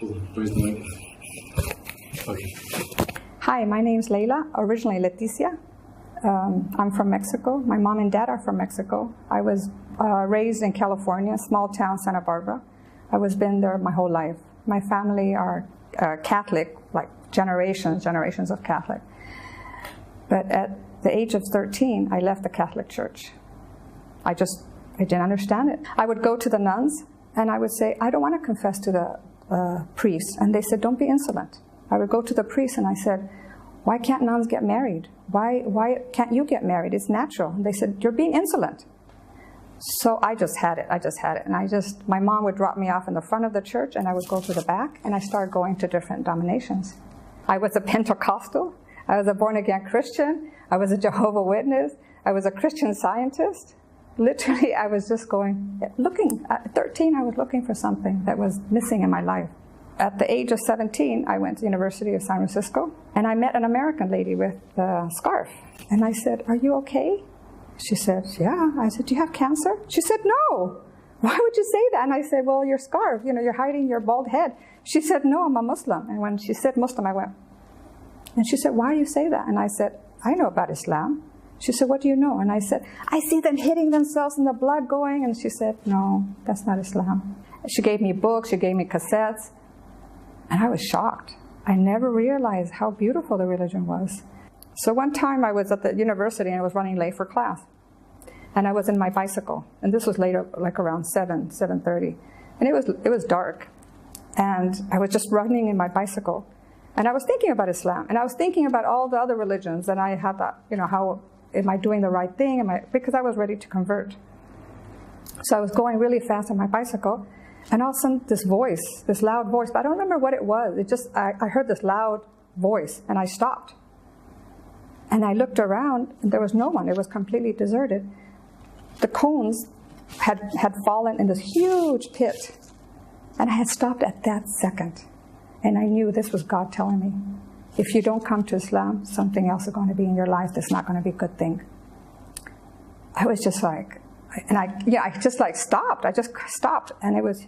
Where's the mic? Okay. Hi, my name's Leila, originally Leticya. I'm from Mexico. My mom and dad are from Mexico. I was raised in California, small town Santa Barbara. I was been there my whole life. My family are Catholic, like generations of Catholic. But at the age of 13, I left the Catholic Church. I didn't understand it. I would go to the nuns and I would say, I don't want to confess to the priest. And they said, don't be insolent. I would go to the priest and I said, why can't nuns get married? Why can't you get married? It's natural. And they said, you're being insolent. So I just had it. And my mom would drop me off in the front of the church and I would go to the back and I started going to different denominations. I was a Pentecostal. I was a born-again Christian. I was a Jehovah's Witness. I was a Christian Scientist. Literally, I was just looking. At 13, I was looking for something that was missing in my life. At the age of 17, I went to the University of San Francisco, and I met an American lady with a scarf. And I said, are you okay? She said, yeah. I said, do you have cancer? She said, no. Why would you say that? And I said, well, your scarf, you're hiding your bald head. She said, no, I'm a Muslim. And when she said Muslim, I went, and she said, why do you say that? And I said, I know about Islam. She said, what do you know? And I said, I see them hitting themselves and the blood going. And she said, no, that's not Islam. She gave me books, she gave me cassettes. And I was shocked. I never realized how beautiful the religion was. So one time I was at the university and I was running late for class. And I was in my bicycle. And this was later, like around 7:30. And it was dark. And I was just running in my bicycle. And I was thinking about Islam. And I was thinking about all the other religions. And I had that, how am I doing the right thing? Because I was ready to convert. So I was going really fast on my bicycle. And all of a sudden, this loud voice, but I don't remember what it was. I heard this loud voice, and I stopped. And I looked around, and there was no one. It was completely deserted. The cones had fallen in this huge pit. And I had stopped at that second. And I knew this was God telling me, if you don't come to Islam, something else is going to be in your life that's not going to be a good thing. I was just like, and I just like stopped. I just stopped. And it was,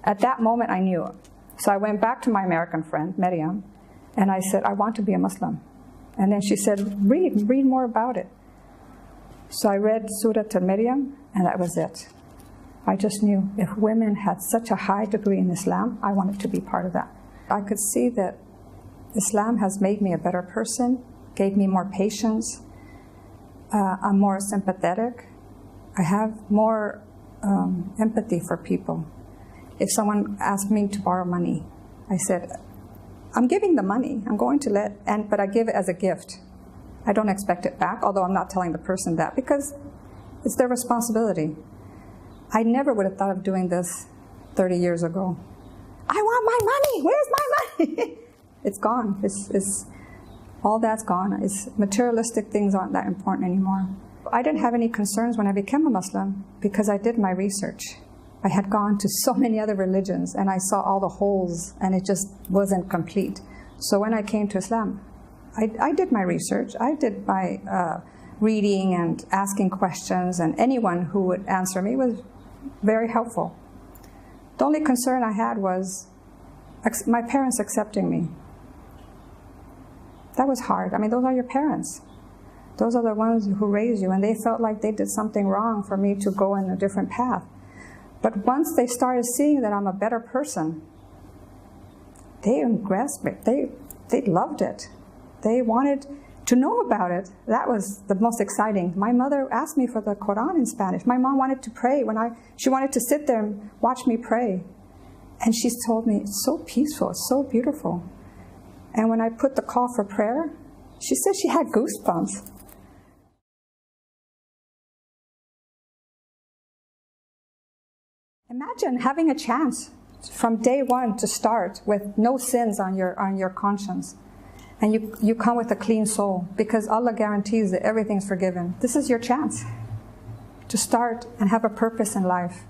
at that moment I knew. So I went back to my American friend, Miriam, and I said, I want to be a Muslim. And then she said, read more about it. So I read Surah Al-Maryam, and that was it. I just knew if women had such a high degree in Islam, I wanted to be part of that. I could see that Islam has made me a better person, gave me more patience. I'm more sympathetic. I have more empathy for people. If someone asked me to borrow money, I said, I'm giving the money. I'm going to but I give it as a gift. I don't expect it back, although I'm not telling the person that, because it's their responsibility. I never would have thought of doing this 30 years ago. I want my money. Where's my money? It's gone. All that's gone. Materialistic things aren't that important anymore. I didn't have any concerns when I became a Muslim because I did my research. I had gone to so many other religions and I saw all the holes and it just wasn't complete. So when I came to Islam, I did my research. I did my reading and asking questions, and anyone who would answer me was very helpful. The only concern I had was my parents accepting me. That was hard. I mean, those are your parents. Those are the ones who raised you, and they felt like they did something wrong for me to go in a different path. But once they started seeing that I'm a better person, they grasped me. They loved it. They wanted to know about it. That was the most exciting. My mother asked me for the Quran in Spanish. My mom wanted to pray. She wanted to sit there and watch me pray. And she told me, it's so peaceful, it's so beautiful. And when I put the call for prayer, she said she had goosebumps. Imagine having a chance from day one to start with no sins on your conscience. And you come with a clean soul because Allah guarantees that everything's forgiven. This is your chance to start and have a purpose in life.